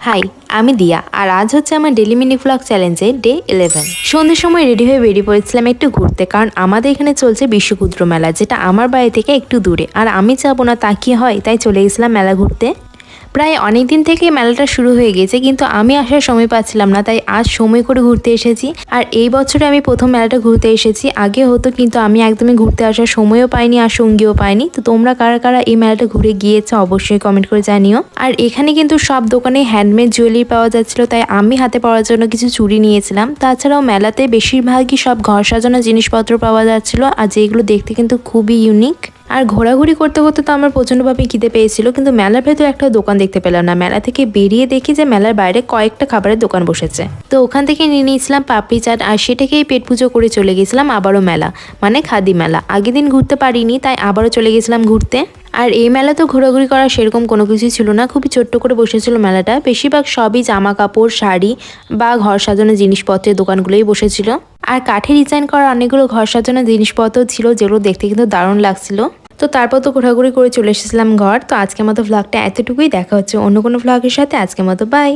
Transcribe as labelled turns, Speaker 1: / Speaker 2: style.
Speaker 1: High, আমি দিয়া আর আজ হচ্ছে আমার ডেলি মিনি ভ্লগ চ্যালেঞ্জে ডে 11। সন্ধ্যের সময় রেডি হয়ে বেরিয়ে পড়েছিলাম একটু ঘুরতে, কারণ আমাদের এখানে চলছে বিশ্বক্ষুদ্র মেলা, যেটা আমার বাড়ি থেকে একটু দূরে। আর আমি যাবো না তা কি হয়, তাই চলে গেছিলাম মেলা ঘুরতে। প্রায় অনেক দিন থেকে মেলাটা শুরু হয়ে গেছে, কিন্তু আমি আসার সময় পাচ্ছিলাম না, তাই আজ সময় করে ঘুরতে এসেছি। আর এই বছরে আমি প্রথম মেলাটা ঘুরতে এসেছি। আগে হতো, কিন্তু আমি একদমই ঘুরতে আসার সময়ও পাইনি আর সঙ্গীও পাইনি। তো তোমরা কারা কারা এই মেলাটা ঘুরে গিয়েছো অবশ্যই কমেন্ট করে জানিও। আর এখানে কিন্তু সব দোকানে হ্যান্ডমেড জুয়েলারি পাওয়া যাচ্ছিল, তাই আমি হাতে পরার জন্য কিছু চুড়ি নিয়েছিলাম। তাছাড়াও মেলাতে বেশিরভাগই সব ঘর সাজানোর জিনিসপত্র পাওয়া যাচ্ছিল, আর যেগুলো দেখতে কিন্তু খুবই ইউনিক। আর ঘোরাঘুরি করতে করতে তো আমার প্রচণ্ডভাবে খিদে পেয়েছিল, কিন্তু মেলার ভেতর একটা দোকান দেখতে পেলাম না। মেলা থেকে বেরিয়ে দেখি যে মেলার বাইরে কয়েকটা খাবারের দোকান বসেছে। তো ওখান থেকে নিয়ে নিয়েছিলাম পাপড়ি চাট, আর সেটাকেই পেট পুজো করে চলে গেছিলাম আবারও মেলা, মানে খাদি মেলা। আগের দিন ঘুরতে পারিনি, তাই আবারও চলে গেছিলাম ঘুরতে। আর এই মেলা তো ঘোরাঘুরি করা সেরকম কোনো কিছুই ছিল না, খুবই ছোট্ট করে বসেছিল মেলাটা। বেশিরভাগ সবই জামা কাপড়, শাড়ি বা ঘর সাজানোর জিনিসপত্রের দোকানগুলোই বসেছিল। আর কাঠে ডিজাইন করা অনেকগুলো ঘর সাজানোর জিনিসপত্র ছিল, যেগুলো দেখতে কিন্তু দারুণ লাগছিল। তো তারপর তো ঘোরাঘুরি করে চলে এসেছিলাম ঘর। তো আজকের মতো ভ্লগটা এতটুকুই, দেখা হচ্ছে অন্য কোনো ভ্লগের সাথে। আজকের মতো বাই।